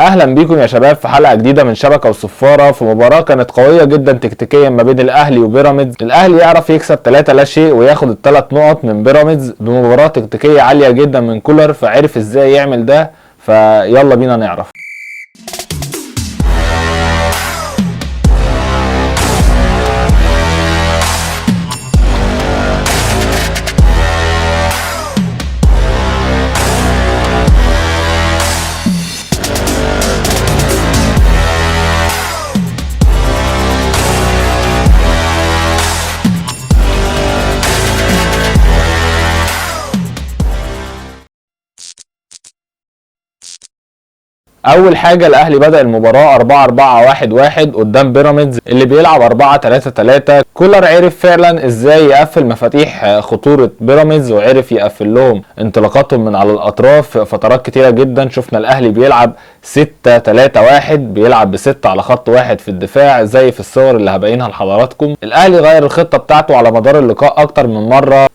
اهلا بيكم يا شباب في حلقه جديده من شبكه وصفاره. في مباراه كانت قويه جدا تكتيكيا ما بين الاهلي وبيراميدز. الاهلي يعرف يكسب 3 لا شيء وياخد ال3 نقط من بيراميدز بمباراه تكتيكيه عاليه جدا من كولر، فعرف ازاي يعمل ده. فيلا بينا نعرف. اول حاجه الاهلي بدأ المباراه 4-4-1-1 قدام بيراميدز اللي بيلعب 4-3-3. كولر عرف فعلا ازاي يقفل مفاتيح خطوره بيراميدز وعرف يقفل لهم انطلاقاتهم من على الاطراف فترات كتيره جدا. شفنا الاهلي بيلعب 6-3-1 بيلعب بستة على خط واحد في الدفاع زي في الصور اللي هبينها لحضراتكم. الاهلي غير الخطه بتاعته على مدار اللقاء اكتر من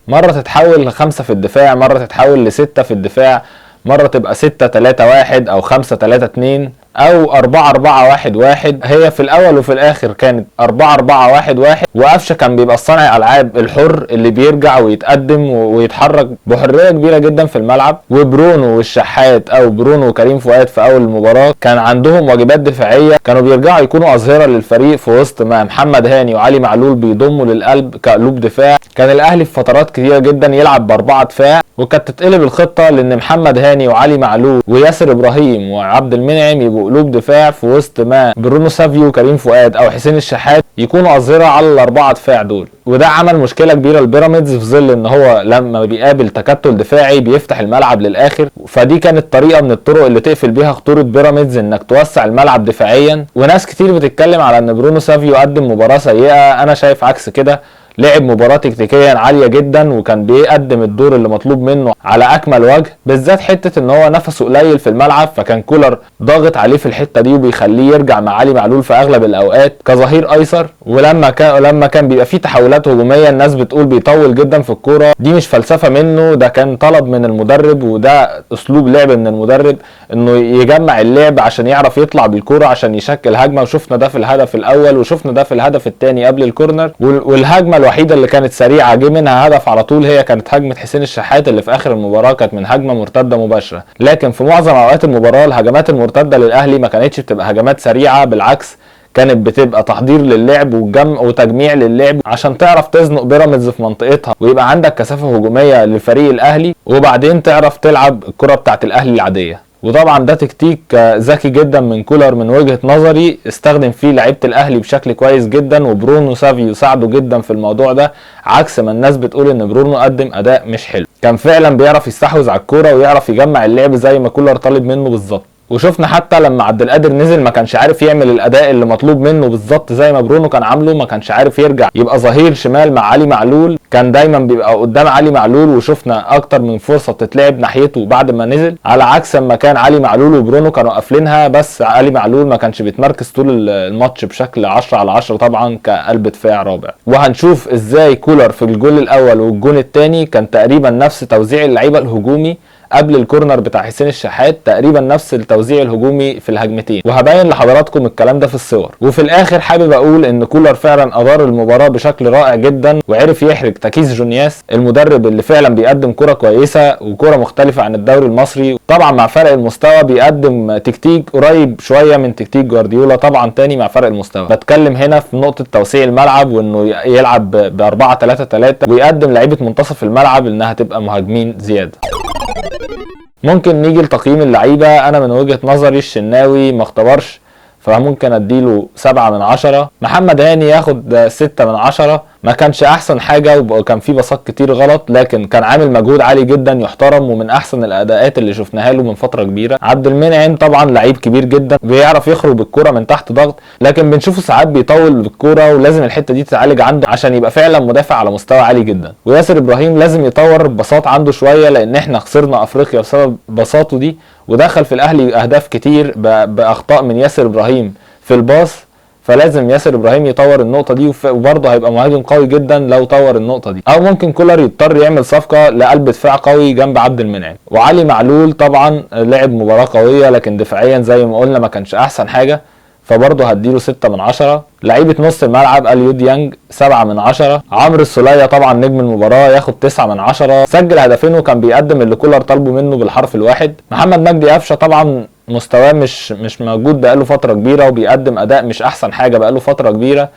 مره تتحول ل5 في الدفاع، مره تتحول ل6 في الدفاع، مرة تبقى 6-3-1 او 5-3-2 او 4-4-1-1. هي في الاول وفي الاخر كانت 4-4-1-1. وقفشه كان بيبقى صانع العاب الحر اللي بيرجع ويتقدم ويتحرك بحريه كبيره جدا في الملعب. وبرونو والشحات او برونو وكريم فؤاد في اول المباراه كان عندهم واجبات دفاعيه، كانوا بيرجعوا يكونوا اظهره للفريق في وسط ما محمد هاني وعلي معلول بيضموا للقلب كقلوب دفاع. كان الاهلي في فترات كتيره جدا يلعب ب4 دفاع، وكانت تتقلب الخطه لان محمد هاني وعلي معلول وياسر ابراهيم وعبد المنعم يبقوا قلوب دفاع في وسط ما برونو سافيو وكريم فؤاد او حسين الشحات يكونوا اظهره على ال4 دفاع دول. وده عمل مشكله كبيره لبيراميدز في ظل ان هو لما بيقابل تكتل دفاعي بيفتح الملعب للاخر. فدي كانت طريقه من الطرق اللي تقفل بيها خطوره بيراميدز، انك توسع الملعب دفاعيا. وناس كتير بتتكلم على ان برونو سافيو قدم مباراه سيئه، انا شايف عكس كده. لعب مباراة تكتيكيا عالية جدا وكان بيقدم الدور اللي مطلوب منه على اكمل وجه، بالذات حتة ان هو نفسه قليل في الملعب، فكان كولر ضاغط عليه في الحتة دي وبيخليه يرجع مع علي معلول في اغلب الاوقات كظهير ايسر. ولما كان بيبقى فيه تحولات هجومية الناس بتقول بيطول جدا في الكورة، دي مش فلسفة منه، ده كان طلب من المدرب وده اسلوب لعب من المدرب انه يجمع اللعب عشان يعرف يطلع بالكورة عشان يشكل هجمة. وشفنا ده في الهدف الاول وشفنا ده في الهدف الثاني قبل الكورنر. والهجمة الوحيدة اللي كانت سريعة جه منها هدف على طول هي كانت هجمة حسين الشحات اللي في اخر المباراة، كانت من هجمة مرتدة مباشرة. لكن في معظم اوقات المباراة الهجمات المرتدة للاهلي ما كانتش بتبقى هجمات سريعة، بالعكس كانت بتبقى تحضير للعب وتجميع للعب عشان تعرف تزنق بيراميدز في منطقتها ويبقى عندك كثافة هجومية لفريق الاهلي، وبعدين تعرف تلعب الكرة بتاعت الاهلي العادية. وطبعا ده تكتيك ذكي جدا من كولر من وجهة نظري، استخدم فيه لعيبة الاهلي بشكل كويس جدا، وبرونو سافيو ساعده جدا في الموضوع ده، عكس ما الناس بتقول ان برونو قدم اداء مش حلو. كان فعلا بيعرف يستحوذ على الكوره ويعرف يجمع اللعب زي ما كولر طالب منه بالظبط. وشفنا حتى لما عبد القادر نزل ما كانش عارف يعمل الاداء اللي مطلوب منه بالظبط زي ما برونو كان عامله، ما كانش عارف يرجع يبقى ظهير شمال مع علي معلول، كان دايما بيبقى قدام علي معلول. وشفنا اكتر من فرصه تتلعب ناحيته بعد ما نزل، على عكس ما كان علي معلول وبرونو كانوا قافلينها، بس علي معلول ما كانش بيتمركز طول الماتش بشكل 10/10 طبعا كقلب دفاع رابع. وهنشوف ازاي كولر في الجول الاول والجول الثاني كان تقريبا نفس توزيع اللعيبه الهجومي قبل الكورنر بتاع حسين الشحات، تقريبا نفس التوزيع الهجومي في الهجمتين، وهبين لحضراتكم الكلام ده في الصور. وفي الاخر حابب اقول ان كولر فعلا ادار المباراه بشكل رائع جدا وعرف يحرج تكيس جونياس المدرب اللي فعلا بيقدم كره كويسه وكره مختلفه عن الدوري المصري. طبعا مع فرق المستوى بيقدم تكتيك قريب شويه من تكتيك جوارديولا، طبعا تاني مع فرق المستوى. بتكلم هنا في نقطه توسيع الملعب وانه يلعب ب4-3-3 ويقدم لعيبه منتصف الملعب انها تبقى مهاجمين زياده. ممكن نيجي لتقييم اللعيبه. انا من وجهه نظري الشناوي ما اختبرش، فممكن اديله 7/10. محمد هاني ياخد 6/10. ما كانش احسن حاجه وكان فيه باصات كتير غلط، لكن كان عامل مجهود عالي جدا يحترم ومن احسن الاداءات اللي شفناها له من فتره كبيره. عبد المنعم طبعا لعيب كبير جدا بيعرف يخرج بالكره من تحت ضغط، لكن بنشوفه ساعات بيطول بالكره ولازم الحته دي تتعالج عنده عشان يبقى فعلا مدافع على مستوى عالي جدا. وياسر ابراهيم لازم يطور الباصات عنده شويه لان احنا خسرنا افريقيا بسبب باصاته دي، ودخل في الاهلي اهداف كتير باخطاء من ياسر ابراهيم في الباص. فلازم ياسر ابراهيم يطور النقطه دي، وبرضه هيبقى مهاجم قوي جدا لو طور النقطه دي. او ممكن كولر يضطر يعمل صفقه لقلب دفاع قوي جنب عبد المنعم. وعلي معلول طبعا لعب مباراه قويه، لكن دفاعيا زي ما قلنا ما كانش احسن حاجه، فبرضه هديله 6/10. لعيبه نص الملعب اليو ديانج 7/10. عمرو السولية طبعا نجم المباراه ياخد 9/10، سجل هدفين وكان بيقدم اللي كولر طالبه منه بالحرف الواحد. محمد مجدي قفشه طبعا مستواه مش موجود بقاله فتره كبيره، وبيقدم اداء مش احسن حاجه بقاله فتره كبيره.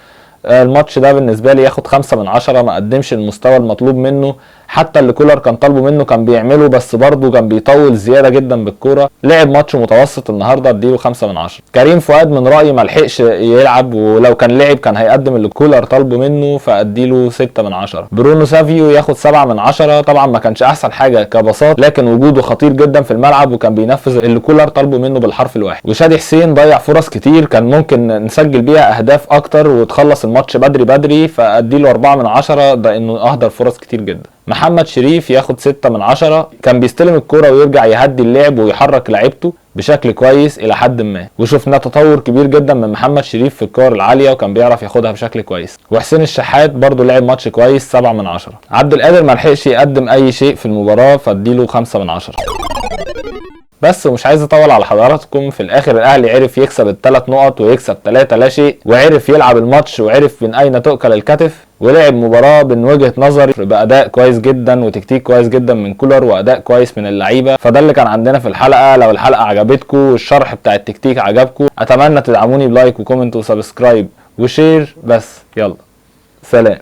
الماتش ده بالنسبه لي ياخد 5/10، ما قدمش المستوى المطلوب منه، حتى اللي كولر كان طالبه منه كان بيعمله، بس برضه كان بيطول زياده جدا بالكوره. لعب ماتش متوسط النهارده، اديله 5/10. كريم فؤاد من رايي ما لحقش يلعب، ولو كان لعب كان هيقدم اللي كولر طالبه منه، فاديله 6/10. برونو سافيو ياخد 7/10. طبعا ما كانش احسن حاجه كبساط، لكن وجوده خطير جدا في الملعب وكان بينفذ اللي كولر طالبه منه بالحرف الواحد. وشادي حسين ضيع فرص كتير كان ممكن نسجل بيها اهداف اكتر وتخلص الماتش بدري، فاديله 4/10، ده انه اهدر فرص كتير جدا. محمد شريف ياخد 6/10. كان بيستلم الكرة ويرجع يهدي اللعب ويحرك لعيبته بشكل كويس الى حد ما، وشفنا تطور كبير جدا من محمد شريف في الكور العاليه وكان بيعرف ياخدها بشكل كويس. وحسين الشحات برضو لعب ماتش كويس 7/10. عبد القادر ملحقش يقدم اي شيء في المباراه، فاديله 5/10. بس ومش عايز اطول على حضراتكم، في الاخر الاهلي عرف يكسب ال3 نقط ويكسب 3 لا شيء، وعرف يلعب الماتش وعرف من اين تؤكل الكتف، ولعب مباراه من وجهه نظري باداء كويس جدا وتكتيك كويس جدا من كولر واداء كويس من اللعيبه. فده اللي كان عندنا في الحلقه. لو الحلقه عجبتكم والشرح بتاع التكتيك عجبكم، اتمنى تدعموني بلايك وكومنت وسبسكرايب وشير. بس يلا سلام.